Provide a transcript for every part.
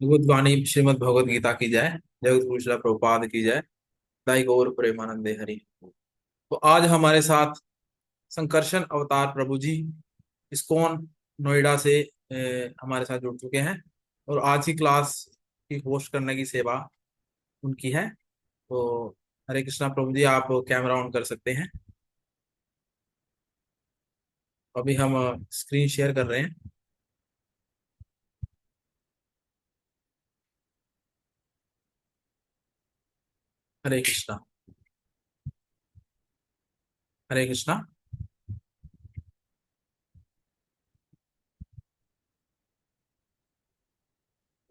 भगवद्वाणी श्रीमद् भगवद गीता की जय। जगत गुरु श्रील प्रभुपाद की जय। दाई गौर प्रेमानंदे हरि। तो आज हमारे साथ संकर्षण अवतार प्रभु जी इस्कॉन नोएडा से हमारे साथ जुड़ चुके हैं और आज की क्लास की होस्ट करने की सेवा उनकी है। तो हरे कृष्णा प्रभु जी, आप कैमरा ऑन कर सकते हैं। अभी हम स्क्रीन शेयर कर रहे हैं। हरे कृष्णा। हरे कृष्णा।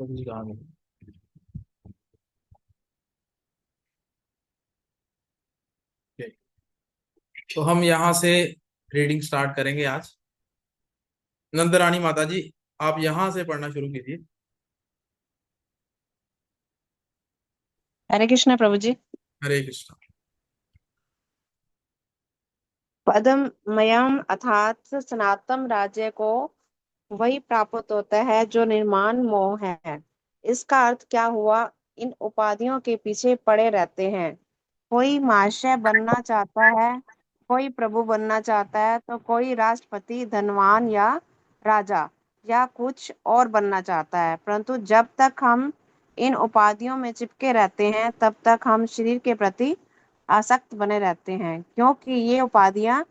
प्रभु जी कहाँ गए? Okay। तो हम यहाँ से रीडिंग स्टार्ट करेंगे आज। नंदरानी माता जी, आप यहाँ से पढ़ना शुरू कीजिए। हरे कृष्णा प्रभु जी। हरे कृष्णा। पदमयम अर्थात सनातन राज्य को वही प्राप्त होता है जो निर्माण मोह है। इसका अर्थ क्या हुआ? इन उपाधियों के पीछे पड़े रहते हैं। कोई महाशय बनना चाहता है, कोई प्रभु बनना चाहता है, तो कोई राष्ट्रपति, धनवान या राजा या कुछ और बनना चाहता है। परंतु जब तक हम इन उपाधियों में चिपके रहते हैं तब तक हम शरीर के प्रति आसक्त बने रहते हैं, क्योंकि ये उपाधियां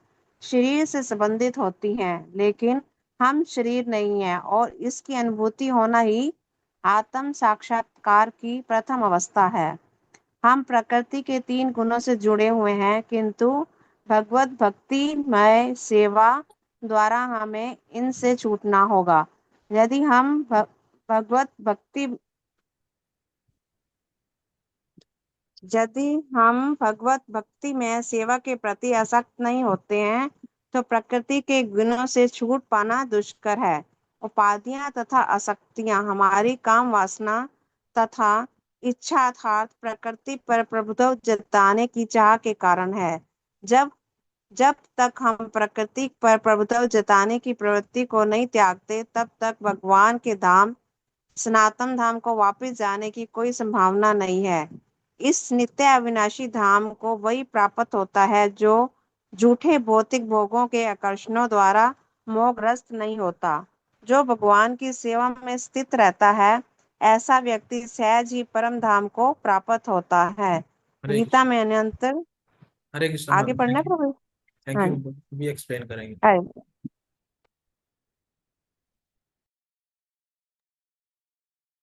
शरीर से संबंधित होती हैं, लेकिन हम शरीर नहीं है। और इसकी अनुभूति होना ही आत्म साक्षात्कार की प्रथम अवस्था है। हम प्रकृति के 3 गुणों से जुड़े हुए हैं, किंतु भगवत भक्ति मय सेवा द्वारा हमें इनसे छूटना होगा। यदि हम भगवत भक्ति यदि हम भगवत भक्ति में सेवा के प्रति आसक्त नहीं होते हैं तो प्रकृति के गुणों से छूट पाना दुष्कर है। उपाधियां तथा आसक्तियां हमारी काम वासना तथा इच्छा अर्थात प्रकृति पर प्रभुत्व जताने की चाह के कारण है। जब जब तक हम प्रकृति पर प्रभुत्व जताने की प्रवृत्ति को नहीं त्यागते, तब तक भगवान के धाम सनातन धाम को वापस जाने की कोई संभावना नहीं है। इस नित्य अविनाशी धाम को वही प्राप्त होता है जो झूठे भौतिक भोगों के आकर्षणों द्वारा मोहग्रस्त नहीं होता। जो भगवान की सेवा में स्थित रहता है, ऐसा व्यक्ति सहज ही परम धाम को प्राप्त होता है। हरे गीता कृष्ण। में अनंतर हरे कृष्ण आगे माता, पढ़ना थैंक है यू। प्रभु। थैंक हाँ। यू। भी एक्सप्लेन करेंगे। हाँ।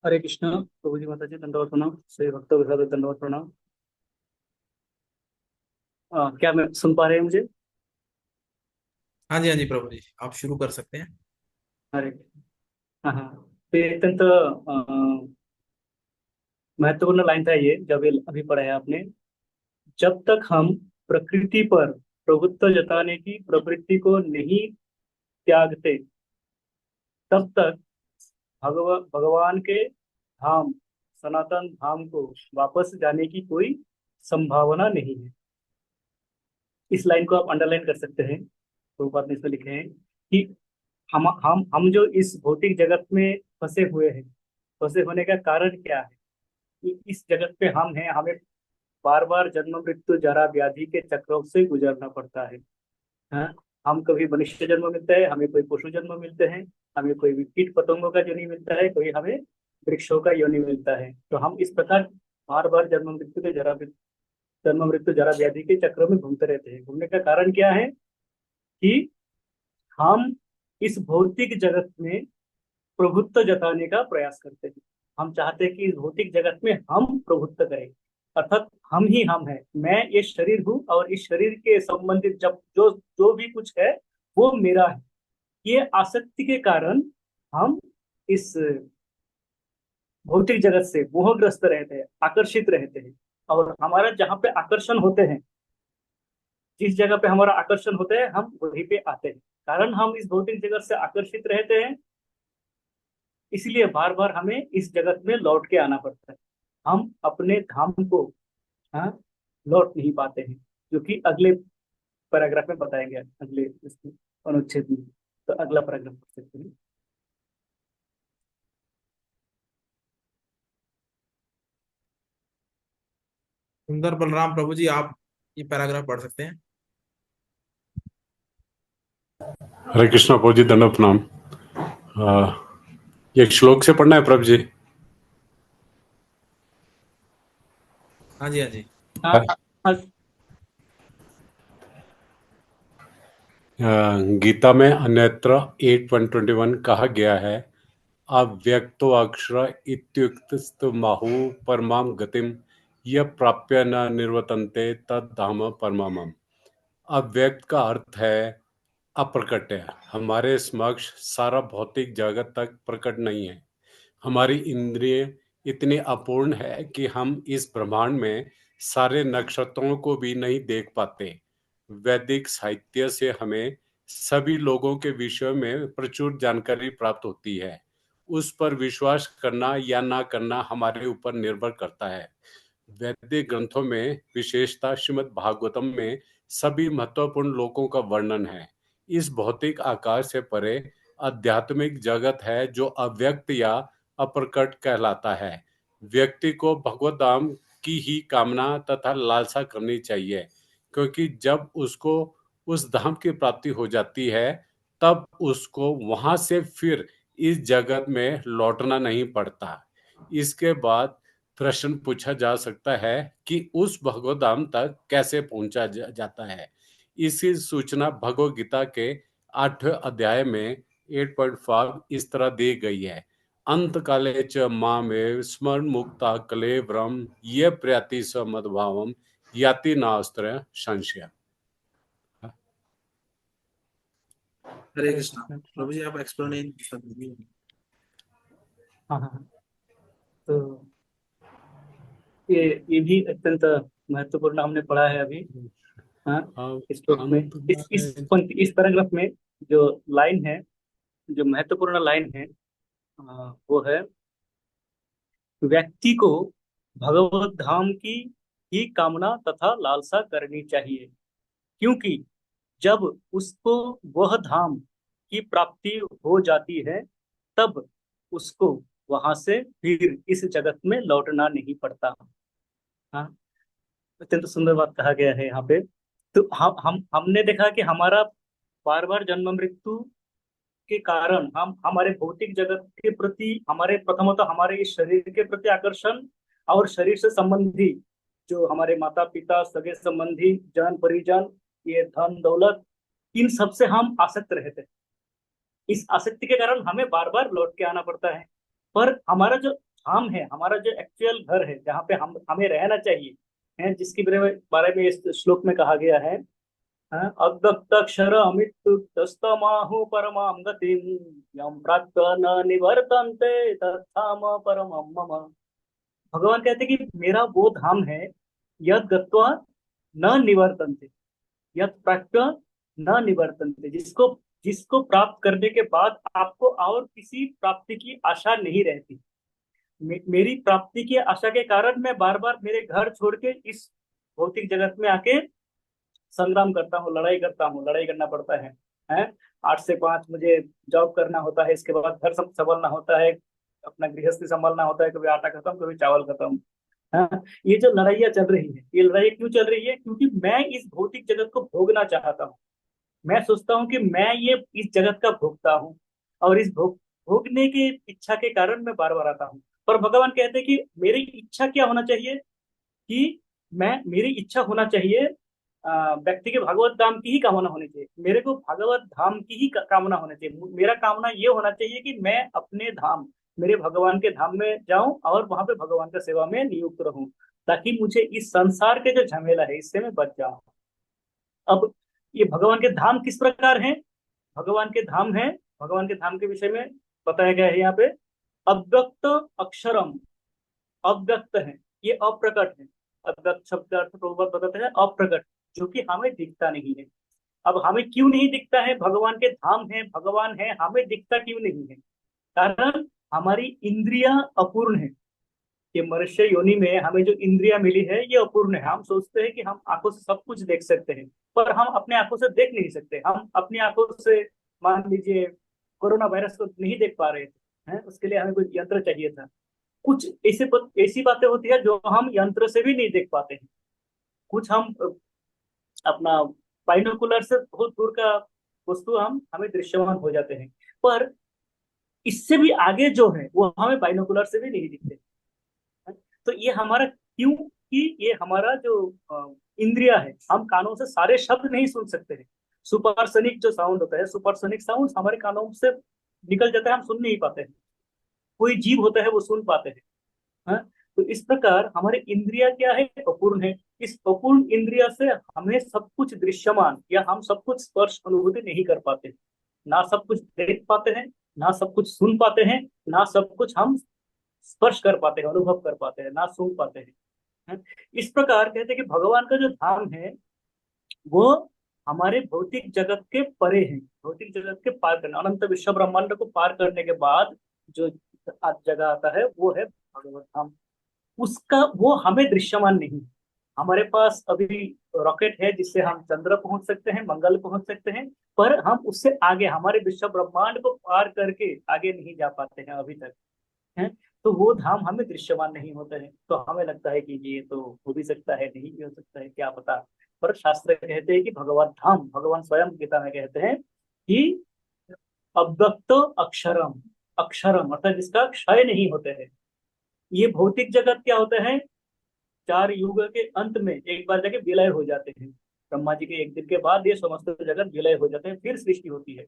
हरे कृष्ण प्रभु जी, माता जी दंडवत प्रणाम। श्री भक्त विषाद दंडवत प्रणाम। क्या मैं सुन पा रहे हैं मुझे? हाँ जी, हाँ जी प्रभु जी, आप शुरू कर सकते हैं। हरे। हाँ हाँ। तो ये अत्यंत महत्वपूर्ण लाइन था ये, जब ये अभी पढ़ा है आपने। जब तक हम प्रकृति पर प्रभुत्व जताने की प्रवृत्ति को नहीं त्यागते, तब तक भगवान के धाम सनातन धाम को वापस जाने की कोई संभावना नहीं है। इस लाइन को आप अंडरलाइन कर सकते हैं। तो बात में इसमें लिखे हैं कि हम जो इस भौतिक जगत में फंसे हुए हैं, फंसे होने का कारण क्या है? कि इस जगत पे हम हैं, हमें बार बार जन्म मृत्यु जरा व्याधि के चक्रों से गुजरना पड़ता है। हाँ? हम कभी मनुष्य जन्म मिलता है, हमें कोई पशु जन्म मिलते हैं, हमें कोई कीट पतंगों का योनि मिलता है, कोई हमें वृक्षों का योनि मिलता है। तो हम इस प्रकार बार बार जन्म मृत्यु जरा व्याधि के चक्रों में घूमते रहते हैं। घूमने का कारण क्या है? कि हम इस भौतिक जगत में प्रभुत्व जताने का प्रयास करते हैं। हम चाहते हैं कि इस भौतिक जगत में हम प्रभुत्व करें, अर्थात हम हैं। मैं ये शरीर हूँ और इस शरीर के संबंधित जब जो जो भी कुछ है वो मेरा है। ये आसक्ति के कारण हम इस भौतिक जगत से मोहग्रस्त रहते हैं, आकर्षित रहते हैं। और हमारा जहाँ पे आकर्षण होते हैं, जिस जगह पे हमारा आकर्षण होता है, हम वहीं पे आते हैं। कारण हम इस भौतिक जगत से आकर्षित रहते हैं, इसलिए बार बार हमें इस जगत में लौट के आना पड़ता है। हम अपने धाम को, हाँ, लौट नहीं पाते हैं, जो कि अगले पैराग्राफ में बताएंगे, अगले इसमें अनुच्छेद में। तो, अगला पैराग्राफ पढ़ सकते हैं। सुंदर बलराम प्रभु जी, आप ये पैराग्राफ पढ़ सकते हैं। हरे कृष्णा प्रभु जी, दंडवत प्रणाम। ये श्लोक से पढ़ना है प्रभु जी? हाँ जी, हाँ जी। हाँ हाँ। गीता में अन्यत्र 8:121 कहा गया है, अव्यक्तो अक्षर इत्युक्तस्तमाहु परमां गतिम यह प्राप्य न निर्वर्तन्ते तद धाम परमाम। अव्यक्त का अर्थ है अप्रकट। हमारे समक्ष सारा भौतिक जगत तक प्रकट नहीं है। हमारी इंद्रिय इतनी अपूर्ण है कि हम इस ब्रह्मांड में सारे नक्षत्रों को भी नहीं देख पाते। वैदिक साहित्य से हमें सभी लोगों के विषय में प्रचुर जानकारी प्राप्त होती है। उस पर विश्वास करना या ना करना हमारे ऊपर निर्भर करता है। वैदिक ग्रंथों में विशेषता श्रीमद् भागवतम में सभी महत्वपूर्ण लोकों का वर्णन है। इस भौतिक आकार से परे आध्यात्मिक जगत है जो अव्यक्त या अप्रकट कहलाता है। व्यक्ति को भगवत धाम की ही कामना तथा लालसा करनी चाहिए, क्योंकि जब उसको उस धाम की प्राप्ति हो जाती है तब उसको वहां से फिर इस जगत में लौटना नहीं पड़ता। इसके बाद प्रश्न पूछा जा सकता है कि उस भगवत धाम तक कैसे पहुंचा जाता है। इसकी सूचना भगवत गीता के 8वें अध्याय में 8.5 इस तरह दी गई है, अंत काले च मामेव स्मरण मुक्ता कले ब्रह्म ये प्रयाति स मद्भावम याति नास्त्र संशय। हरे कृष्णा प्रभु जी, आप एक्सप्लेन कर दीजिए। हाँ हाँ। तो ये भी अत्यंत महत्वपूर्ण हमने पढ़ा है अभी। हाँ, इस श्लोक में इस पंक्ति, इस पैराग्राफ में जो लाइन है, जो महत्वपूर्ण लाइन है, वो है, व्यक्ति को भगवत धाम की ही कामना तथा लालसा करनी चाहिए, क्योंकि जब उसको वह धाम की प्राप्ति हो जाती है तब उसको वहां से फिर इस जगत में लौटना नहीं पड़ता। हाँ, अत्यंत सुंदर बात कहा गया है यहाँ पे। तो हमने देखा कि हमारा बार बार जन्म मृत्यु के कारण हम हमारे भौतिक जगत के प्रति, हमारे प्रथमतः हमारे इस शरीर के प्रति आकर्षण, और शरीर से संबंधी जो हमारे माता पिता, सगे संबंधी, जन परिजन, ये धन दौलत, इन सब से हम आसक्त रहते हैं। इस आसक्ति के कारण हमें बार बार लौट के आना पड़ता है। पर हमारा जो धाम है, हमारा जो एक्चुअल घर है, जहाँ पे हम हमें रहना चाहिए, है, जिसके बारे में इस श्लोक में कहा गया है, अव्यक्तक्षरमित्युक्तस्तमाहु परमां गतिं यं प्राप्य न निवर्तन्ते तत्धाम परमं मम। भगवान कहते हैं कि मेरा वो धाम है, यद गत्वा न निवर्तन्ते, यद प्राप्य न निवर्तन्ते, जिसको जिसको प्राप्त करने के बाद आपको और किसी प्राप्ति की आशा नहीं रहती। मेरी प्राप्ति की आशा के कारण मैं बार बार मेरे घर छोड़ के इस भौतिक जगत में आके संग्राम करता हूँ, लड़ाई करता हूँ, लड़ाई करना पड़ता है। 8 से 5 मुझे जॉब करना होता है, इसके बाद घर संभालना होता है, अपना गृहस्थी संभालना होता है, कभी आटा खत्म, कभी चावल खत्म। हाँ, ये जो लड़ाइयाँ चल रही है, ये लड़ाई क्यों चल रही है? क्योंकि मैं इस भौतिक जगत को भोगना चाहता हूँ। मैं सोचता हूँ कि मैं ये इस जगत का भोगता हूँ, और इस भोगने की इच्छा के कारण मैं बार बार आता हूँ। पर भगवान कहते हैं कि मेरी इच्छा क्या होना चाहिए, कि मेरी इच्छा होना चाहिए, व्यक्ति के भगवत धाम की ही कामना होनी चाहिए। मेरे को भगवत धाम की ही कामना होनी चाहिए। मेरा कामना ये होना चाहिए कि मैं अपने धाम, मेरे भगवान के धाम में जाऊं और वहां पे भगवान का सेवा में नियुक्त रहूं, ताकि मुझे इस संसार के जो झमेला है इससे मैं बच जाऊं। अब ये भगवान के धाम किस प्रकार हैं? भगवान के धाम है, भगवान के धाम के विषय में बताया गया है यहाँ पे, अव्यक्त अक्षरम, अव्यक्त है, ये अप्रकट है। अव्यक्त शब्द का अर्थ प्रभुपाद बताते हैं अप्रकट, जो कि हमें दिखता नहीं है। अब हमें क्यों नहीं दिखता है? भगवान के धाम है, भगवान है, हमें दिखता क्यों नहीं है? कारण हमारी इंद्रियां अपूर्ण है। ये मनुष्य योनि में हमें जो इंद्रियां मिली है ये अपूर्ण है। हम सोचते हैं कि हम आंखों से सब कुछ देख सकते हैं, पर हम अपने आंखों से देख नहीं सकते। हम अपनी आंखों से, मान लीजिए, कोरोना वायरस को नहीं देख पा रहे थे, हैं? उसके लिए हमें कोई यंत्र चाहिए था। कुछ ऐसी बातें होती है जो हम यंत्र से भी नहीं देख पाते हैं। कुछ हम अपना बाइनोकुलर से बहुत दूर का वस्तु हम हमें दृश्यमान हो जाते हैं, पर इससे भी आगे जो है वो हमें बाइनोकुलर से भी नहीं दिखते। तो ये हमारा क्यों, कि ये हमारा जो इंद्रिया है, हम कानों से सारे शब्द नहीं सुन सकते हैं। सुपरसोनिक जो साउंड होता है, सुपरसोनिक साउंड हमारे कानों से निकल जाता है, हम सुन नहीं पाते हैं। कोई जीव होता है वो सुन पाते हैं। हाँ? तो इस प्रकार हमारे इंद्रिया क्या है, अपूर्ण है। इस अपूर्ण इंद्रिया से हमें सब कुछ दृश्यमान या हम सब कुछ स्पर्श अनुभूति नहीं कर पाते, ना सब कुछ देख पाते हैं, ना सब कुछ सुन पाते हैं, ना सब कुछ हम स्पर्श कर पाते हैं, अनुभव कर पाते हैं, ना सूंघ पाते हैं। हैं? इस प्रकार कहते हैं कि भगवान का जो धाम है वो हमारे भौतिक जगत के परे है, भौतिक जगत के पार करने, अनंत विश्व ब्रह्मांड को पार करने के बाद जो जगह आता है वो है भगवत धाम। उसका वो हमें दृश्यमान नहीं। हमारे पास अभी रॉकेट है जिससे हम चंद्र पहुंच सकते हैं, मंगल पहुंच सकते हैं, पर हम उससे आगे हमारे विश्व ब्रह्मांड को पार करके आगे नहीं जा पाते हैं अभी तक। है, तो वो धाम हमें दृश्यमान नहीं होते हैं। तो हमें लगता है कि ये तो हो भी सकता है, नहीं भी हो सकता है, क्या पता। पर शास्त्र कहते हैं कि भगवत धाम, भगवान स्वयं गीता में कहते हैं कि अव्यक्त अक्षरम, अक्षरम अर्थात जिसका क्षय नहीं होते हैं। ये भौतिक जगत क्या होते हैं, 4 युग के अंत में एक बार जाके विलय हो जाते हैं। ब्रह्मा जी के एक दिन के बाद ये समस्त जगत विलय हो जाते हैं, फिर सृष्टि होती है।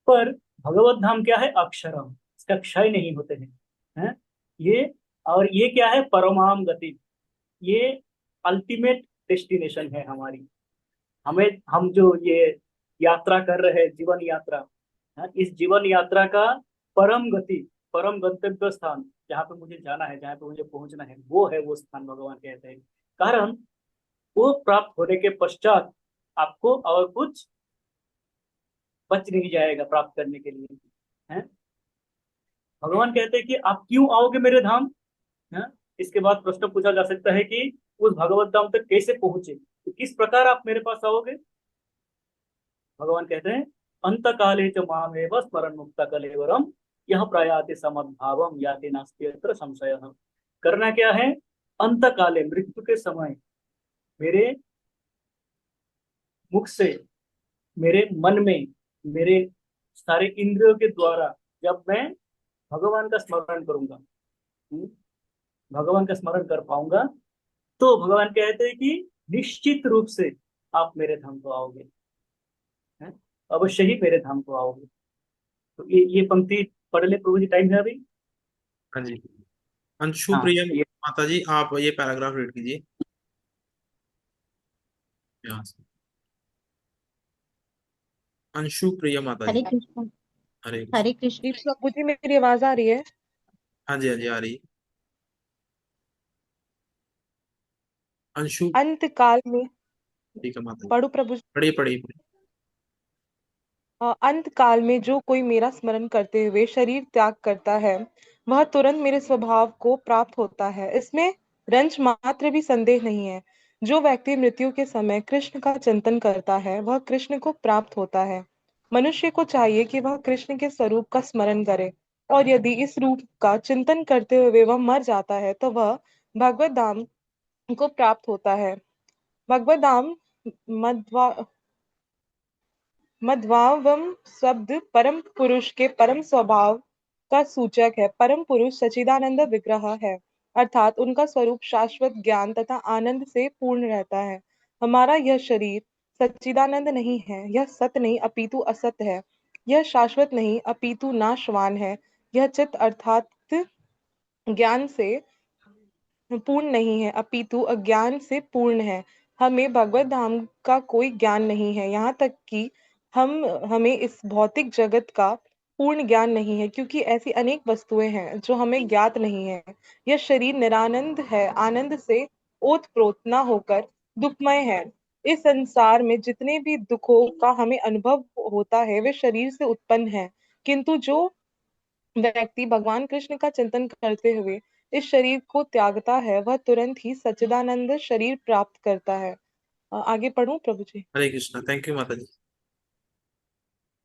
पर भगवत धाम क्या है, अक्षरम, इसका क्षय नहीं होते हैं। हैं? ये, और ये क्या है, परमाम गति, ये अल्टीमेट डेस्टिनेशन है हमारी। हमें, हम जो ये यात्रा कर रहे हैं, जीवन यात्रा, इस जीवन यात्रा का परम गति, परम गंतव्य स्थान, जहाँ पे मुझे जाना है, जहाँ पे मुझे पहुंचना है, वो है वो स्थान, भगवान कहते हैं। कारण वो प्राप्त होने के पश्चात आपको और कुछ बच नहीं जाएगा प्राप्त करने के लिए। है, भगवान कहते हैं कि आप क्यों आओगे मेरे धाम। है? इसके बाद प्रश्न पूछा जा सकता है कि उस भगवत धाम तक कैसे पहुंचे, तो किस प्रकार आप मेरे पास आओगे। भगवान कहते हैं अंत काले च मामेव स्मरण मुक्त कलेवरम यह प्रयाति समद्भावम याति नास्ति अत्र संशय। करना क्या है, अंत काले, मृत्यु के समय, मेरे मुख से, मेरे मन में, मेरे सारे इंद्रियों के द्वारा जब मैं भगवान का स्मरण करूंगा, हम्म, भगवान का स्मरण कर पाऊंगा, तो भगवान कहते हैं कि निश्चित रूप से आप मेरे धाम को आओगे। हैं? अवश्य ही मेरे धाम को आओगे। तो ये पंक्ति पढ़ ले प्रभु जी, टाइम है अभी। हाँ जी। अंशु हाँ प्रिय ये, माता जी, आप ये पैराग्राफ रीड कीजिए यहाँ से। अंशु प्रिय माता हरे जी। कृष्ण। हरे हरे कृष्ण। कृष्ण। जी प्रभु जी, मेरी आवाज आ रही है? हाँ जी, हाँ जी, आ रही है। अंशु। अंत काल में, ठीक है माता जी, पढ़ू प्रभु जी? पढ़िए पढ़िए पढ़िए। अंत काल में जो कोई मेरा स्मरण करते हुए शरीर त्याग करता है, वह तुरंत मेरे स्वभाव को प्राप्त होता है, इसमें रंच मात्र भी संदेह नहीं है। जो व्यक्ति मृत्यु के समय कृष्ण का चिंतन करता है, वह कृष्ण को प्राप्त होता है। मनुष्य को चाहिए कि वह कृष्ण के स्वरूप का स्मरण करे, और यदि इस रूप का चिंतन करते हुए वह मर जाता है, तो वह भगवत धाम को प्राप्त होता है। भगवत धाम मध्वा मध्वावम शब्द परम पुरुष के परम स्वभाव का सूचक है। परम पुरुष सच्चिदानंद विग्रह है, अर्थात उनका स्वरूप शाश्वत ज्ञान तथा आनंद से पूर्ण रहता है। हमारा यह शरीर सच्चिदानंद नहीं है, यह सत नहीं अपितु असत है। यह शाश्वत नहीं अपितु नाशवान है। यह चित्त अर्थात ज्ञान से पूर्ण नहीं है, अपितु अज्ञान से पूर्ण है। हमें भगवत धाम का कोई ज्ञान नहीं है, यहाँ तक कि हमें इस भौतिक जगत का पूर्ण ज्ञान नहीं है, क्योंकि ऐसी अनेक वस्तुएं हैं जो हमें ज्ञात नहीं है। यह शरीर निरानंद है, आनंद से ओतप्रोत न होकर दुखमय है। इस संसार में जितने भी दुखों का हमें अनुभव होता है, वे शरीर से उत्पन्न है। किंतु जो व्यक्ति भगवान कृष्ण का चिंतन करते हुए इस शरीर को त्यागता है, वह तुरंत ही सच्चिदानंद शरीर प्राप्त करता है। आगे पढ़ूं प्रभु जी? हरे कृष्णा। थैंक यू माता जी।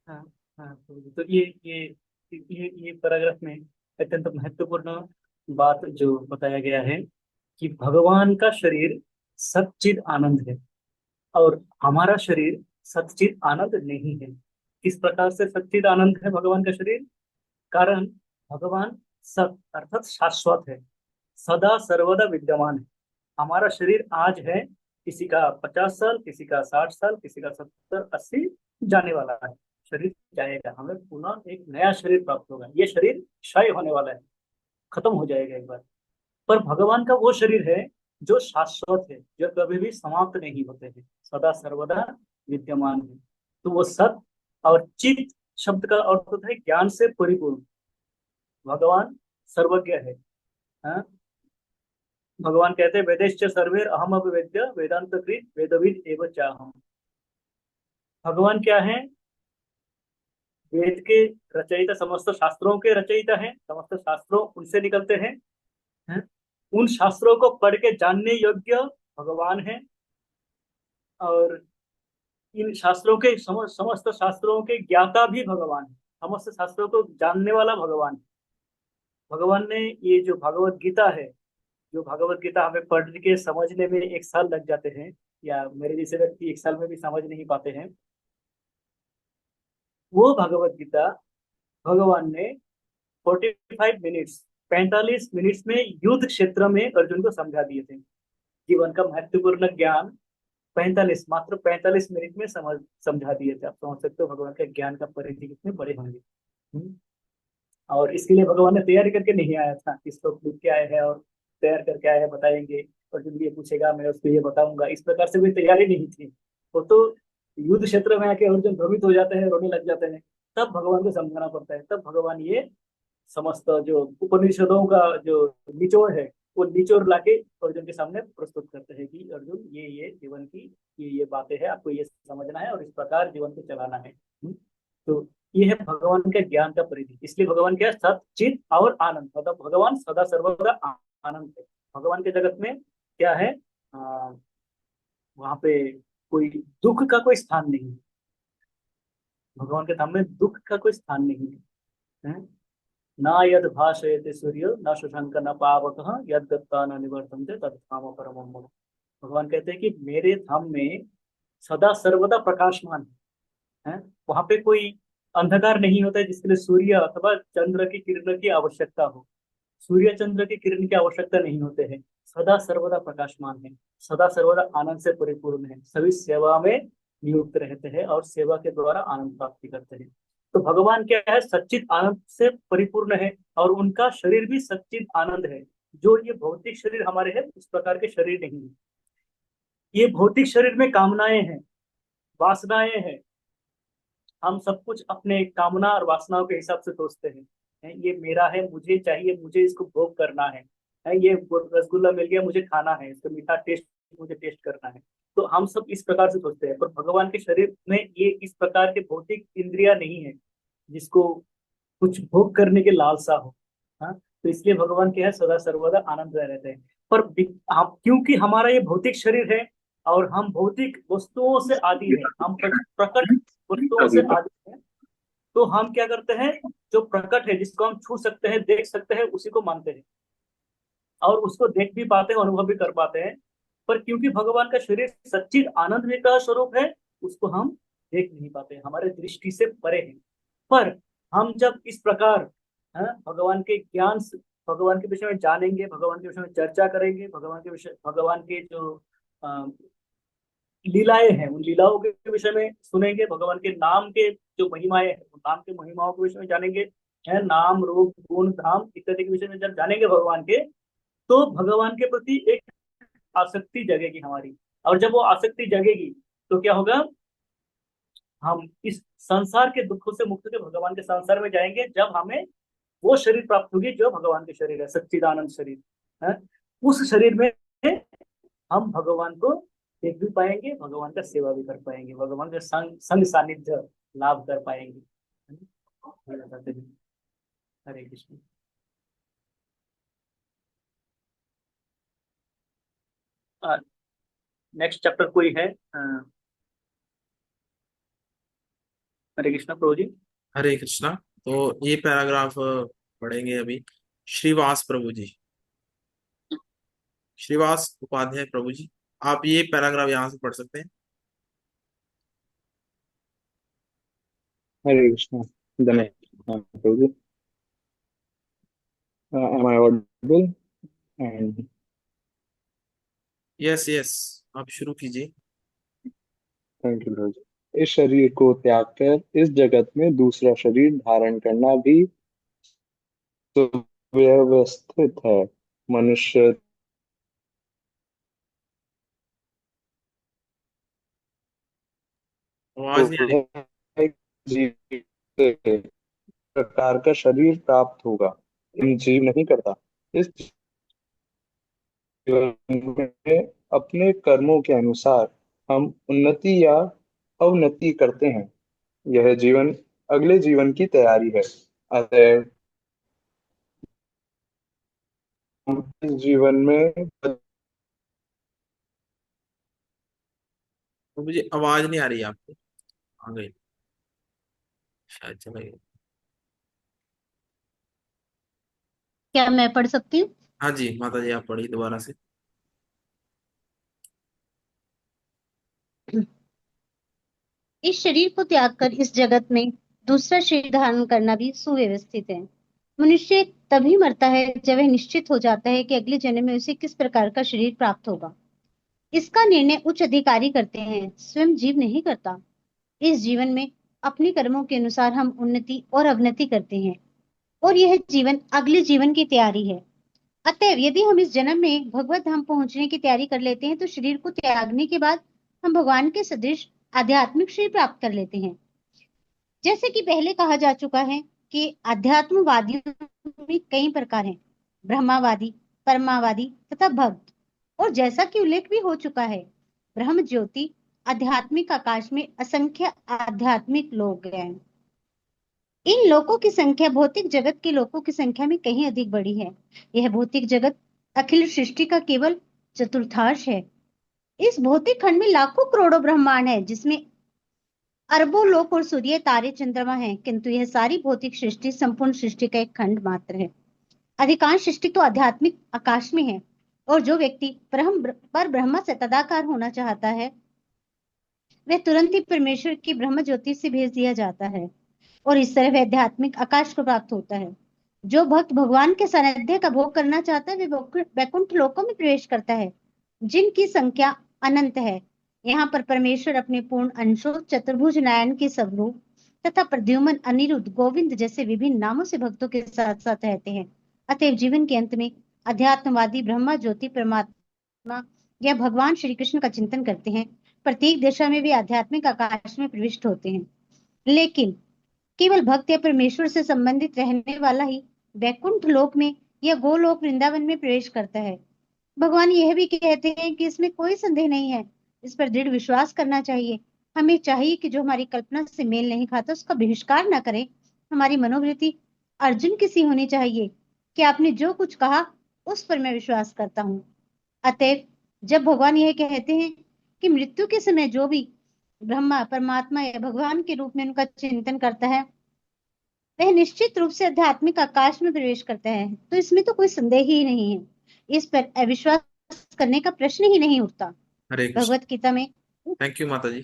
हाँ हाँ प्रभु जी। तो ये पैराग्राफ में अत्यंत महत्वपूर्ण बात जो बताया गया है कि भगवान का शरीर सच्चिद आनंद है और हमारा शरीर सच्चिद आनंद नहीं है। किस प्रकार से सच्चिद आनंद है भगवान का शरीर? कारण भगवान सत अर्थात शाश्वत है, सदा सर्वदा विद्यमान है। हमारा शरीर आज है, किसी का 50 साल, किसी का 60 साल, किसी का 70 80 जाने वाला है। शरीर जाएगा, हमें पुनः एक नया शरीर प्राप्त होगा। ये शरीर क्षय होने वाला है, खत्म हो जाएगा एक बार। पर भगवान का वो शरीर है जो शाश्वत है, जो कभी भी समाप्त नहीं होते हैं, सदा सर्वदा विद्यमान है। तो वो सत और चित शब्द का अर्थ होता है ज्ञान से परिपूर्ण। भगवान सर्वज्ञ है। हाँ? भगवान कहते हैं वेदेश्च सर्वेर अहम अविवेद्य वेदांत कृत वेदविद एव चाहम। भगवान क्या है? वेद के रचयिता, समस्त शास्त्रों के रचयिता हैं। समस्त शास्त्रों उनसे निकलते हैं। हैं? उन शास्त्रों को पढ़ के जानने योग्य भगवान है। और इन शास्त्रों के समस्त शास्त्रों के ज्ञाता भी भगवान है। समस्त शास्त्रों को जानने वाला भगवान है। भगवान ने ये जो भगवत गीता है, जो भगवत गीता हमें पढ़ के समझने में 1 साल लग जाते हैं, या मेरे जैसे व्यक्ति 1 साल में भी समझ नहीं पाते हैं, वो भगवत गीता भगवान ने 45 मिनट्स 45 मिनट्स में युद्ध क्षेत्र में अर्जुन को समझा दिए थे। जीवन का महत्वपूर्ण ज्ञान 45, मात्र 45 मिनट में समझा दिए थे। आप समझ सकते हो भगवान का ज्ञान का परिधि कितने बड़े होंगे। हम्म। और इसके लिए भगवान ने तैयारी करके नहीं आया था, इसको लिख के आए हैं और तैयार करके आए हैं, बताएंगे। और जो ये पूछेगा मैं उसको ये बताऊंगा, इस प्रकार से कोई तैयारी नहीं थी। वो तो युद्ध क्षेत्र में आके अर्जुन भ्रमित हो जाते हैं, रोने लग जाते हैं, तब भगवान को समझाना पड़ता है। तब भगवान ये समस्त जो उपनिषदों का जो निचोड़ है, वो निचोड़ लाके अर्जुन के सामने प्रस्तुत करते हैं कि अर्जुन ये जीवन की ये बातें हैं, आपको ये समझना है और इस प्रकार जीवन को चलाना है। तो ये है भगवान के ज्ञान का परिधि। इसलिए भगवान क्या है? सत चित और आनंद, मतलब भगवान सदा सर्वदा आनंद है। भगवान के जगत में क्या है? वहां पे कोई दुख का कोई स्थान नहीं है। भगवान के धाम में दुख का कोई स्थान नहीं है। ना यद भाषयते सूर्य न शशांक न पावकः यद गत्वा न निवर्तन्ते तद धाम परमं मम। भगवान कहते हैं कि मेरे धाम में सदा सर्वदा प्रकाशमान है। वहां पे कोई अंधकार नहीं होता है जिसके लिए सूर्य अथवा चंद्र की किरण की आवश्यकता हो। सूर्य चंद्र की किरण की आवश्यकता नहीं होते हैं। सदा सर्वदा प्रकाशमान है, सदा सर्वदा आनंद से परिपूर्ण है, सभी सेवा में नियुक्त रहते हैं और सेवा के द्वारा आनंद प्राप्ति करते हैं। तो भगवान क्या है? सच्चिद आनंद से परिपूर्ण है और उनका शरीर भी सच्चिद आनंद है। जो ये भौतिक शरीर हमारे है उस प्रकार के शरीर नहीं है। ये भौतिक शरीर में कामनाएं हैं, वासनाएं हैं। हम सब कुछ अपने कामना और वासनाओं के हिसाब से सोचते हैं। ये मेरा है, मुझे चाहिए, मुझे इसको भोग करना है ये रसगुल्ला मिल गया, मुझे खाना है, इसका मीठा टेस्ट मुझे टेस्ट करना है। तो हम सब इस प्रकार से सोचते हैं, पर भगवान के शरीर में ये इस प्रकार के भौतिक इंद्रिया नहीं है जिसको कुछ भोग करने की लालसा हो। हाँ, तो इसलिए भगवान क्या है? सदा सर्वदा आनंद में रहते हैं। पर हम क्योंकि हमारा ये भौतिक शरीर है और हम भौतिक वस्तुओं से आदी हैं, हम प्रकट वस्तुओं से आदी हैं, तो हम क्या करते हैं? जो प्रकट है, जिसको हम छू सकते हैं, देख सकते हैं, उसी को मानते हैं और उसको देख भी पाते हैं, अनुभव भी कर पाते हैं। पर क्योंकि भगवान का शरीर सच्चिद आनंद में का स्वरूप है, उसको हम देख नहीं पाते, हमारे दृष्टि से परे है। पर हम जब इस प्रकार भगवान के ज्ञान भगवान के विषय में जानेंगे, भगवान के विषय में चर्चा करेंगे, भगवान के जो लीलाएं हैं उन लीलाओं के विषय में सुनेंगे, भगवान के नाम के जो महिमाएं हैं उन नाम के महिमाओं के विषय में जानेंगे, है नाम रूप गुण धाम इत्यादि के विषय में जब जानेंगे भगवान के, तो भगवान के प्रति एक आसक्ति जगेगी हमारी। और जब वो आसक्ति जगेगी तो क्या होगा? हम इस संसार के दुखों से मुक्त होकर भगवान के संसार में जाएंगे, जब हमें वो शरीर प्राप्त होगी जो भगवान के शरीर है, सच्चिदानंद शरीर है। उस शरीर में हम भगवान को देख भी पाएंगे, भगवान का सेवा भी कर पाएंगे, भगवान का संग सानिध्य लाभ कर पाएंगे। हरे कृष्ण। नेक्स्ट चैप्टर कोई है? हरे कृष्ण प्रभु जी। हरे कृष्णा। तो ये पैराग्राफ पढ़ेंगे अभी। श्रीवास प्रभु जी, श्रीवास उपाध्याय प्रभु जी। आप ये पैराग्राफ यहाँ से पढ़ सकते हैं। हरे कृष्णा। धन्यवाद प्रभु। Am I audible? And yes yes, आप शुरू कीजिए। thank you प्रभु जी। इस शरीर को त्याग कर इस जगत में दूसरा शरीर धारण करना भी सुव्यवस्थित है। मनुष्य आवाज नहीं आ रही। को एक जीव प्रकार का शरीर प्राप्त होगा। इन जीव नहीं करता। इस जीवन में अपने कर्मों के अनुसार हम उन्नति या अवनति करते हैं। यह जीवन अगले जीवन की तैयारी है। अतः हम इस जीवन में तो मुझे आवाज नहीं आ रही आपको। आ गई शायद, चला गया। क्या मैं पढ़ सकती हूँ? हाँ जी माता जी, आप पढ़िए दोबारा से। इस शरीर को त्याग कर इस जगत में दूसरा शरीर धारण करना भी सुव्यवस्थित है। मनुष्य तभी मरता है जब वह निश्चित हो जाता है कि अगले जन्म में उसे किस प्रकार का शरीर प्राप्त होगा। इसका निर्णय उच्च अधिकारी करते हैं, स्वयं जीव नहीं करता। इस जीवन में अपने कर्मों के अनुसार हम उन्नति और अवनति करते हैं और यह जीवन अगले जीवन की तैयारी है। अतएव यदि हम इस जन्म में भगवत धाम पहुंचने की तैयारी कर लेते हैं तो शरीर को त्यागने के बाद हम भगवान के सदृश आध्यात्मिक शरीर प्राप्त कर लेते हैं। जैसे कि पहले कहा जा चुका है कि अध्यात्मवादियों में कई प्रकार हैं, ब्रह्मावादी, परमावादी तथा भक्त। और जैसा कि उल्लेख भी हो चुका है, ब्रह्म ज्योति आध्यात्मिक आकाश में असंख्य आध्यात्मिक लोग हैं। इन लोगों की संख्या भौतिक जगत के लोगों की संख्या में कहीं अधिक बड़ी है। यह भौतिक जगत अखिल सृष्टि का केवल चतुर्थांश है। इस भौतिक खंड में लाखों करोड़ों ब्रह्मांड है, जिसमें अरबों लोक और सूर्य, तारे, चंद्रमा हैं, किंतु यह सारी भौतिक सृष्टि संपूर्ण सृष्टि का एक खंड मात्र है। अधिकांश सृष्टि तो आध्यात्मिक आकाश में है, और जो व्यक्ति पर ब्रह्म से तदाकार होना चाहता है वह तुरंत ही परमेश्वर की ब्रह्म ज्योति से भेज दिया जाता है और इस तरह वह आध्यात्मिक आकाश को प्राप्त होता है। जो भक्त भगवान के सानिध्य का भोग करना चाहता है वह वैकुंठ लोकों में प्रवेश करता है, जिनकी संख्या अनंत है। यहाँ पर परमेश्वर अपने पूर्ण अंशों, चतुर्भुज नारायण के स्वरूप तथा प्रद्युम्न, अनिरुद्ध, गोविंद जैसे विभिन्न नामों से भक्तों के साथ साथ रहते हैं। अतएव जीवन के अंत में अध्यात्मवादी ब्रह्मा ज्योति परमात्मा या भगवान श्री कृष्ण का चिंतन करते हैं। प्रत्येक दिशा में वे आध्यात्मिक आकाश में प्रविष्ट होते हैं, लेकिन केवल भक्त या परमेश्वर से संबंधित रहने वाला ही वैकुंठ लोक में या गोलोक वृंदावन में प्रवेश करता है। भगवान यह भी कहते हैं कि इसमें कोई संदेह नहीं है, इस पर दृढ़ विश्वास करना चाहिए। हमें चाहिए कि जो हमारी कल्पना से मेल नहीं खाता उसका बहिष्कार न करें। हमारी मनोवृत्ति अर्जुन की सी होनी चाहिए कि आपने जो कुछ कहा उस पर मैं विश्वास करता हूँ। अतएव जब भगवान यह कहते हैं कि मृत्यु के समय जो भी ब्रह्मा, परमात्मा या भगवान के रूप में उनका चिंतन करता है वह निश्चित रूप से आध्यात्मिक आकाश में प्रवेश करता है, तो इसमें तो कोई संदेह ही नहीं है। इस पर अविश्वास करने का प्रश्न ही नहीं उठता। हरे कृष्ण। भगवत गीता में। थैंक यू माता जी।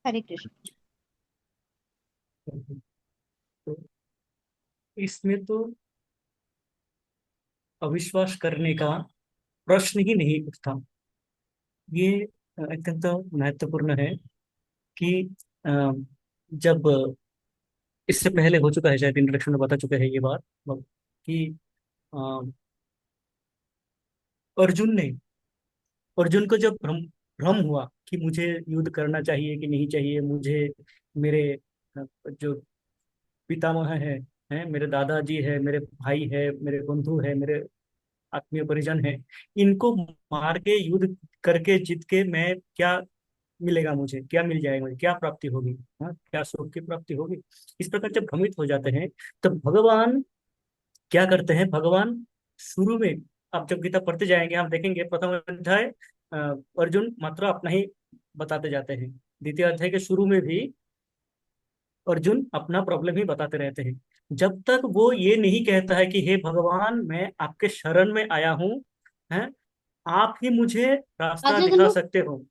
हरे कृष्ण। तो इसमें तो अविश्वास करने का प्रश्न ही नहीं उठता। ये अत्यंत महत्वपूर्ण है कि अ, जब इससे पहले हो चुका है, शायद इंट्रोडक्शन में बता चुके हैं ये बात कि अ, अर्जुन ने अर्जुन को जब भ्रम भ्रम हुआ कि मुझे युद्ध करना चाहिए कि नहीं चाहिए, मुझे मेरे जो पितामह हैं, मेरे दादाजी है, मेरे भाई है, मेरे बंधु है, मेरे आत्मीय परिजन है, इनको मार के युद्ध करके जीत के मैं क्या मिलेगा, मुझे क्या मिल जाएगा, मुझे क्या प्राप्ति होगी, हाँ क्या सुख की प्राप्ति होगी। इस प्रकार जब भ्रमित हो जाते हैं तो भगवान क्या करते हैं। भगवान शुरू में, आप जब गीता पढ़ते जाएंगे हम देखेंगे, प्रथम अध्याय अ, अर्जुन मात्र अपना ही बताते जाते हैं। द्वितीय अध्याय के शुरू में भी अर्जुन अपना प्रॉब्लम ही बताते रहते हैं, जब तक वो ये नहीं कहता है कि हे भगवान मैं आपके शरण में आया हूँ, हैं आप ही मुझे रास्ता अजय दिखा तुम सकते हो।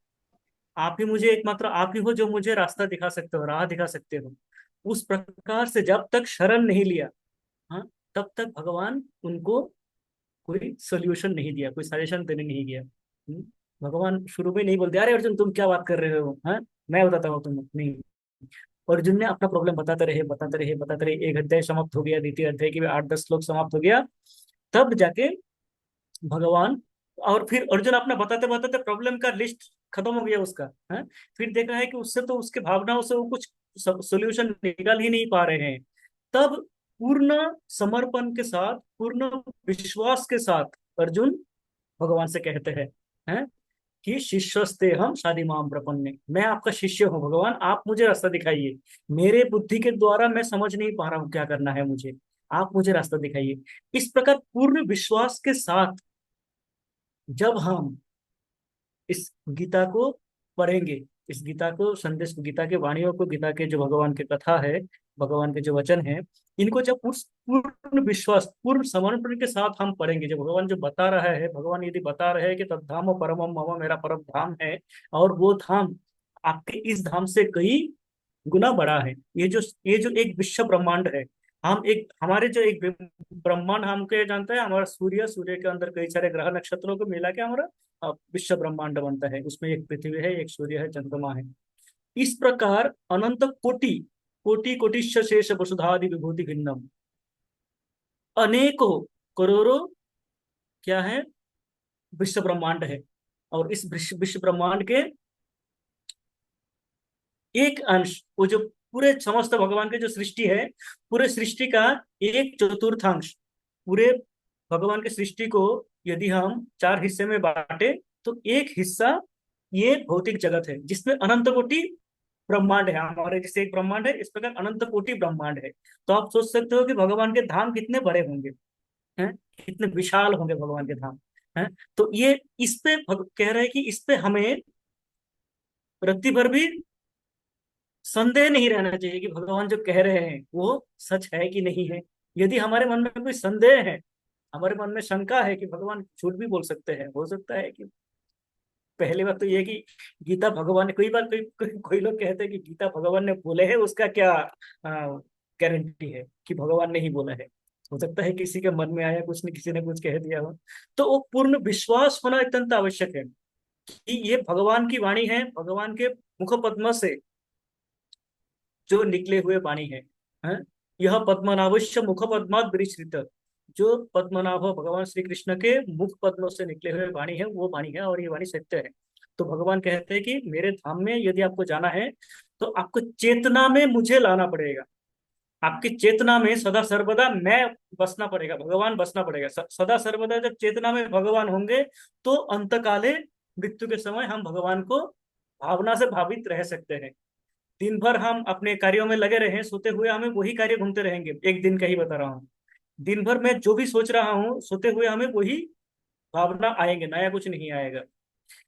आप ही मुझे, एकमात्र आप ही हो जो मुझे रास्ता दिखा सकते हो, राह दिखा सकते हो। उस प्रकार से जब तक शरण नहीं लिया, हाँ, तब तक भगवान उनको कोई सोल्यूशन नहीं दिया, कोई सजेशन देने नहीं गया। भगवान शुरू में नहीं बोलते अरे अर्जुन तुम क्या बात कर रहे हो, हाँ मैं बताता हूँ तुम नहीं। अर्जुन ने अपना प्रॉब्लम बताते रहे, बताते रहे, बताते रहे। एक अध्याय समाप्त हो गया, द्वितीय अध्याय के भी 8-10 श्लोक समाप्त हो गया। तब जाके भगवान, और फिर अर्जुन अपना बताते बताते प्रॉब्लम का लिस्ट खत्म हो गया उसका, है। फिर देखा है कि उससे तो उसके भावनाओं से वो कुछ सोल्यूशन निकाल ही नहीं पा रहे हैं। तब पूर्ण समर्पण के साथ, पूर्ण विश्वास के साथ अर्जुन भगवान से कहते हैं कि शिष्यस्ते हम शादी माम प्रपन्ने, मैं आपका शिष्य हूँ भगवान, आप मुझे रास्ता दिखाइए। मेरे बुद्धि के द्वारा मैं समझ नहीं पा रहा हूँ क्या करना है मुझे, आप मुझे रास्ता दिखाइए। इस प्रकार पूर्ण विश्वास के साथ जब हम इस गीता को पढ़ेंगे, इस गीता को, संदेश को, गीता के वाणियों को, गीता के जो भगवान की कथा है, भगवान के जो वचन है, इनको जब पूर्ण विश्वास, पूर्ण समर्पण के साथ हम पढ़ेंगे, जब भगवान जो बता रहा है, भगवान यदि बता रहे हैं कि तद्धाम परमम मम, मेरा परम धाम है, और वो धाम आपके इस धाम से कई गुना बड़ा है। ये जो एक विश्व ब्रह्मांड है, हम एक, हमारे जो एक ब्रह्मांड हम के जानते हैं, हमारा सूर्य, सूर्य के अंदर कई सारे ग्रह नक्षत्रों को मिला के हमारा विश्व ब्रह्मांड बनता है। उसमें एक पृथ्वी है, एक सूर्य है, चंद्रमा है। इस प्रकार अनंत कोटि, कोटि कोटिश्च शेष वसुधादि विभूति भिन्नम, अनेकों करोड़ों क्या है, विश्व ब्रह्मांड है। और इस विश्व विश्व ब्रह्मांड के एक अंश, वो जो पूरे समस्त भगवान के जो सृष्टि है, पूरे सृष्टि का एक चतुर्थांश, पूरे भगवान की सृष्टि को यदि हम 4 हिस्से में बांटे, तो एक हिस्सा ये भौतिक जगत है, जिसमें अनंत कोटि ब्रह्मांड है। हमारे जैसे एक ब्रह्मांड है, इस प्रकार अनंत कोटि ब्रह्मांड है। तो आप सोच सकते हो कि भगवान के धाम कितने बड़े होंगे, हैं, कितने विशाल होंगे भगवान के धाम, हैं। तो ये इस पे कह रहे हैं कि इस पे हमें रत्ती भर भी संदेह नहीं रहना चाहिए कि भगवान जो कह रहे हैं वो सच है कि नहीं है। यदि हमारे मन में कोई संदेह है, हमारे मन में शंका है कि भगवान झूठ भी बोल सकते हैं, हो सकता है कि पहली बात तो ये कि गीता भगवान ने, कई बार कोई लोग कहते हैं कि गीता भगवान ने बोले हैं, उसका क्या गारंटी है कि भगवान ने ही बोला है। हो सकता है किसी के मन में आया कुछ ने, किसी ने कुछ कह दिया हो। तो वो पूर्ण विश्वास होना अत्यंत आवश्यक है कि ये भगवान की वाणी है, भगवान के मुख पद्म से जो निकले हुए वाणी है। यह पद्मनाभस्य मुख पद्मात् विनिसृत, जो पद्मनाभ भगवान श्री कृष्ण के मुख पद्मों से निकले हुए वाणी है, वो वाणी है, और ये वाणी सत्य है। तो भगवान कहते हैं कि मेरे धाम में यदि आपको जाना है, तो आपको चेतना में मुझे लाना पड़ेगा। आपकी चेतना में सदा सर्वदा मैं बसना पड़ेगा, भगवान बसना पड़ेगा। सदा सर्वदा जब चेतना में भगवान होंगे, तो अंतकाले, मृत्यु के समय हम भगवान को भावना से भावित रह सकते हैं। दिन भर हम अपने कार्यों में लगे रहे, सोते हुए हमें वही कार्य घूमते रहेंगे। एक दिन का ही बता रहा हूँ, दिन भर मैं जो भी सोच रहा हूँ, सोते हुए हमें वही भावना आएंगे, नया कुछ नहीं आएगा।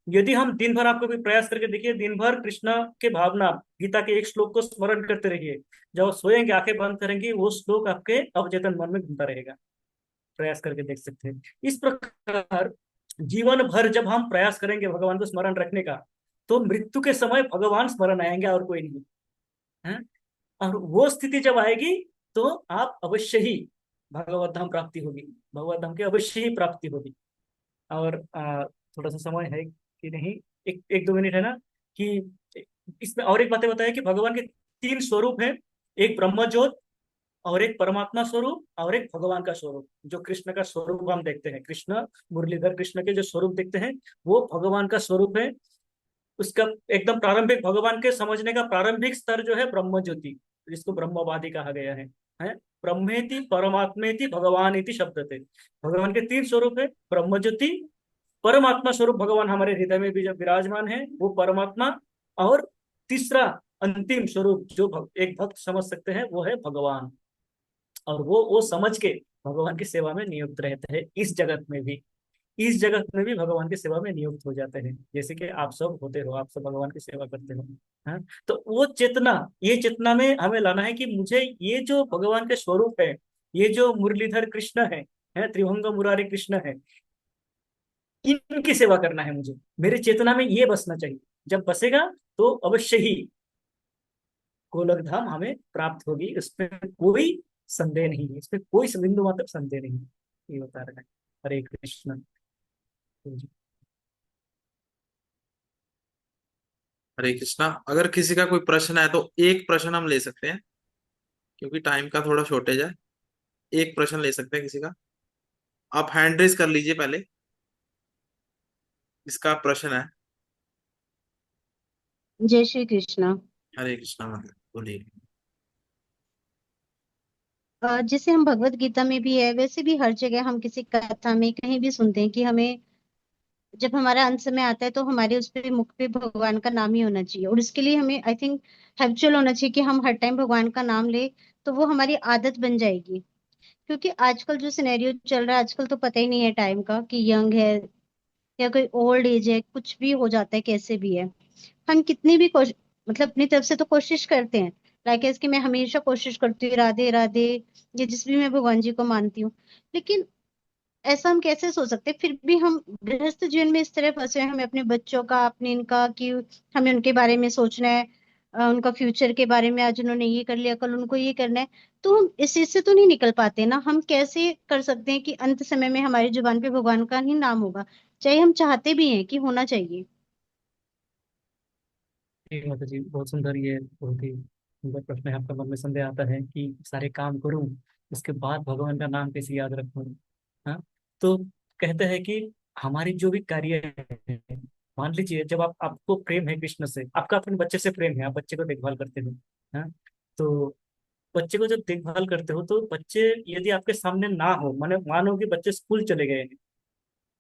यदि हम दिन भर, आपको भी प्रयास करके देखिए, दिन भर कृष्ण के भावना, गीता के एक श्लोक को स्मरण करते रहिए। जब आप सोएंगे, आंखें बंद करेंगे, वो श्लोक आपके अवचेतन मन में घूमता रहेगा। प्रयास करके देख सकते हैं। इस प्रकार जीवन भर जब हम प्रयास करेंगे भगवान को स्मरण रखने का, तो मृत्यु के समय भगवान स्मरण आएंगे और कोई नहीं है। और वो स्थिति जब आएगी, तो आप अवश्य ही भगवत धाम प्राप्ति होगी, भगवत धाम की अवश्य ही प्राप्ति होगी। और थोड़ा सा समय है कि नहीं, एक एक दो मिनट है ना, कि इसमें और एक बातें बताया कि भगवान के 3 स्वरूप हैं, एक ब्रह्म ज्योत, और एक परमात्मा स्वरूप, और एक भगवान का स्वरूप। जो कृष्ण का स्वरूप हम देखते हैं, कृष्ण मुरलीधर कृष्ण के जो स्वरूप देखते हैं, वो भगवान का स्वरूप है। उसका एकदम प्रारंभिक, भगवान के समझने का प्रारंभिक स्तर जो है ब्रह्म ज्योति, जिसको ब्रह्मवादी कहा गया है। ब्रह्मेति परमात्मेति भगवान इति शब्द थे। भगवान के 3 स्वरूप है, ब्रह्म ज्योति, परमात्मा स्वरूप भगवान हमारे हृदय में भी जब विराजमान है, वो परमात्मा, और तीसरा अंतिम स्वरूप जो एक भक्त समझ सकते हैं, वो है भगवान। और वो समझ के भगवान की सेवा में नियुक्त रहते हैं। इस जगत में भी, इस जगत में भी भगवान की सेवा में नियुक्त हो जाते हैं, जैसे कि आप सब होते हो, आप सब भगवान की सेवा करते हो। हाँ, तो वो चेतना, ये चेतना में हमें लाना है कि मुझे ये जो भगवान के स्वरूप है, ये जो मुरलीधर कृष्ण है, त्रिभंग मुरारी कृष्ण है, इनकी सेवा करना है मुझे, मेरे चेतना में ये बसना चाहिए। जब बसेगा तो अवश्य ही गोलक धाम हमें प्राप्त होगी, इसमें कोई संदेह नहीं है, इसमें कोई बिंदु मात्र संदेह नहीं है। ये बता रहा है। हरे कृष्ण। हरे कृष्णा। अगर किसी का कोई प्रश्न है तो एक प्रश्न हम ले सकते हैं, क्योंकि टाइम का थोड़ा शॉर्टेज है। एक प्रश्न ले सकते हैं किसी का। आप हैंड रेज कर लीजिए पहले, इसका प्रश्न है। जय श्री कृष्ण। हरे कृष्णा मतलब बोलिए। जैसे हम भगवत गीता में भी है, वैसे भी हर जगह हम किसी कथा में कहीं भी सुनते हैं कि हमें जब हमारा अंत समय आता है तो हमारे उस पे मुख पे भगवान का नाम ही होना चाहिए, और इसके लिए हमें आई थिंक हैबिचुअल होना चाहिए कि हम हर टाइम भगवान का नाम ले, तो वो हमारी आदत बन जाएगी। क्योंकि आजकल जो सिनेरियो चल रहा है, आजकल तो पता ही नहीं है टाइम का कि यंग है या कोई ओल्ड एज है, कुछ भी हो जाता है, कैसे भी है। हम कितनी भी मतलब अपनी तरफ से तो कोशिश करते हैं, लाइक कि मैं हमेशा कोशिश करती हूँ राधे राधे, ये जिस भी मैं भगवान जी को मानती हूँ। लेकिन ऐसा हम कैसे सोच सकते हैं, फिर भी हम गृहस्थ जीवन में इस तरह फंसे हैं, हमें अपने बच्चों का, अपने इनका, कि हमें उनके बारे में सोचना है, उनका फ्यूचर के बारे में, आज उन्होंने ये कर लिया कल उनको ये करना है। तो हम इस चीज से तो नहीं निकल पाते ना। हम कैसे कर सकते हैं कि अंत समय में हमारी जुबान पे भगवान का ही नाम होगा, चाहे हम चाहते भी हैं कि होना चाहिए। जी माता जी, बहुत सुंदर, ये बहुत ही सुंदर प्रश्न है। आपका मन में संदेह आता है कि सारे काम करूं, उसके बाद भगवान का नाम कैसे याद रखूं। हाँ, तो कहते हैं कि हमारी जो भी कार्य है, मान लीजिए जब आपको प्रेम है कृष्ण से, आपका अपने बच्चे से प्रेम है, आप बच्चे को देखभाल करते हो। हाँ, तो बच्चे को जब देखभाल करते हो तो बच्चे यदि आपके सामने ना हो, माने मानो कि बच्चे स्कूल चले गए हैं,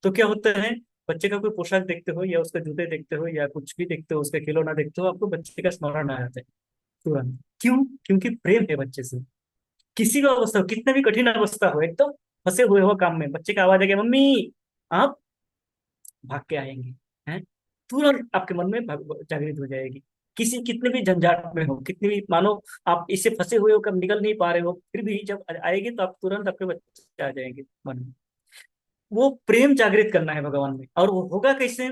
तो क्या होता है, बच्चे का कोई पोशाक देखते हो या उसके जूते देखते हो या कुछ भी देखते हो, उसका खिलौना देखते हो, आपको बच्चे का स्मरण आ जाता है तुरंत। क्यों? क्योंकि प्रेम है बच्चे से। किसी भी अवस्था हो, कितने भी कठिन अवस्था हो, एकदम फंसे हुए हो काम में, बच्चे का आवाज आ गया मम्मी, आप भाग के आएंगे। हैं, तुरंत आपके मन में जागृत हो जाएगी। किसी कितने भी झंझाट में हो, कितने भी मानो आप इससे फंसे हुए हो, कब निकल नहीं पा रहे हो, फिर भी जब आएगी तो आप तुरंत आपके बच्चे आ जाएंगे मन में। वो प्रेम जागृत करना है भगवान में, और वो होगा कैसे?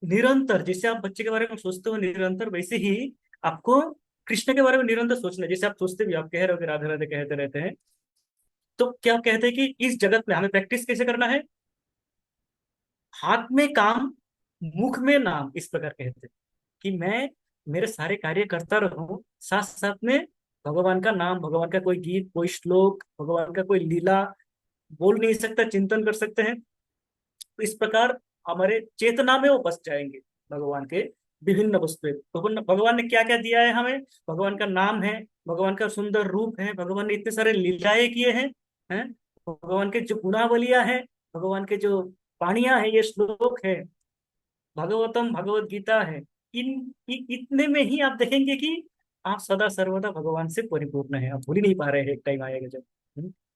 निरंतर जैसे आप बच्चे के बारे में सोचते हो निरंतर, वैसे ही आपको कृष्ण के बारे में निरंतर सोचना है। जैसे आप सोचते भी, आप कह रहे हो कि राधे राधे कहते रहते हैं, तो क्या कहते हैं कि इस जगत में हमें प्रैक्टिस कैसे करना है? हाथ में काम, मुख में नाम, इस प्रकार कहते हैं कि मैं मेरे सारे कार्य करता रहूं, साथ साथ में भगवान का नाम, भगवान का कोई गीत, कोई श्लोक, भगवान का कोई लीला बोल नहीं सकता, चिंतन कर सकते हैं। तो इस प्रकार हमारे चेतना में वो बस जाएंगे भगवान के विभिन्न वस्तुएं। भगवान भगवान ने क्या क्या दिया है हमें? भगवान का नाम है, भगवान का सुंदर रूप है, भगवान ने इतने सारे लीलाएं किए हैं, भगवान के जो गुणावलियां हैं, भगवान के जो वाणियां हैं, ये श्लोक है, भगवतम भगवत गीता है। इतने में ही आप देखेंगे कि आप सदा सर्वदा भगवान से परिपूर्ण है। आप भूल ही नहीं पा रहे हैं, एक टाइम आएगा जब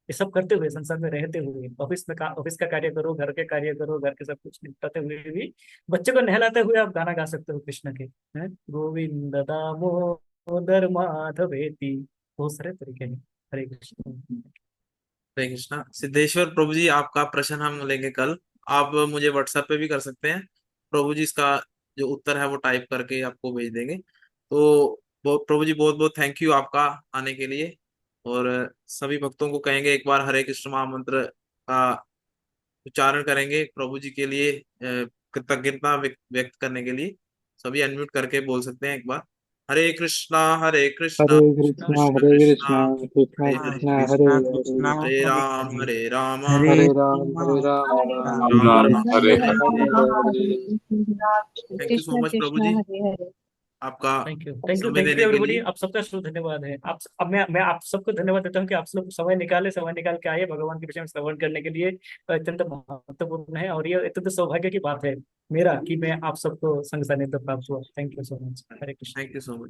ये सब करते हुए, संसार में रहते हुए, ऑफिस का कार्य करो, घर के कार्य करो, घर के सब कुछ निपटाते हुए भी, बच्चे को नहलाते हुए आप गाना गा सकते हो कृष्ण के, हैं, गोविंद दामोदर माधवेति। बहुत सारे तरीके हैं। हरे कृष्ण। हरे कृष्णा। सिद्धेश्वर प्रभु जी, आपका प्रश्न हम लेंगे कल। आप मुझे व्हाट्सएप पे भी कर सकते हैं। प्रभु जी इसका जो उत्तर है वो टाइप करके आपको भेज देंगे। तो बहुत प्रभु जी, बहुत बहुत थैंक यू आपका आने के लिए। और सभी भक्तों को कहेंगे एक बार हरे कृष्ण महामंत्र का उच्चारण करेंगे प्रभु जी के लिए, कृतज्ञता व्यक्त करने के लिए। सभी अनम्यूट करके बोल सकते हैं एक बार। Hare Krishna Hare Krishna Hare Krishna Krishna Krishna Hare Krishna Krishna Krishna Hare Hare, Krishna Hare Krishna Hare, Krishna Hare Hare, Hare Ram Hare Hare Ram Ram Ram Ram Ram Ram Ram Hare Hare Hare. Hare. Hare Hare. Thank you so Krishna much प्रभु कृष्ण जी, हरे हरे। आपका थैंक यू समय थैंक यू देने के एवरीबॉडी। लिए। आप सबका शुभ धन्यवाद है। आप अब मैं आप सबको धन्यवाद देता हूँ कि आप लोग समय निकाले, समय निकाल के आए भगवान के विषय में श्रवण करने के लिए। अत्यंत महत्वपूर्ण है, और ये अत्यंत सौभाग्य की बात है मेरा कि मैं आप सबको संग सानिध्य प्राप्त हुआ। Thank you so much. Hare Krishna. Thank you so much.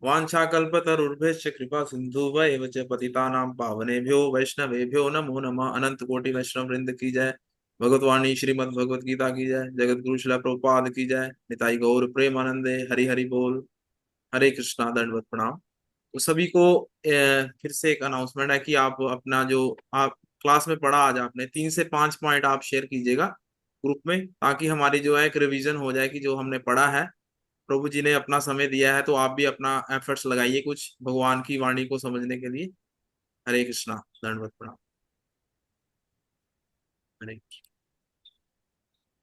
वाञ्छाकल्पतरुर्भ्यश्च कृपा सिंधुभ्य एव च पतितानां पावनेभ्यो वैष्णवेभ्यो नमो नमः। अनंत कोटि वैष्णव वृंद की जय। भगवतवाणी श्रीमद् भगवत गीता की जय। जगत गुरु श्रील प्रभुपाद की जय। निताई गौर प्रेमानंदे हरि हरि बोल। हरे कृष्णा, दंडवत प्रणाम। तो सभी को फिर से एक अनाउंसमेंट है कि आप अपना जो आप क्लास में पढ़ा आज आपने 3 से 5 पॉइंट आप शेयर कीजिएगा ग्रुप में, ताकि हमारी जो है एक रिवीजन हो जाए कि जो हमने पढ़ा है। प्रभु जी ने अपना समय दिया है, तो आप भी अपना एफर्ट्स लगाइए कुछ भगवान की वाणी को समझने के लिए। हरे कृष्णा, दंडवत प्रणाम। हरे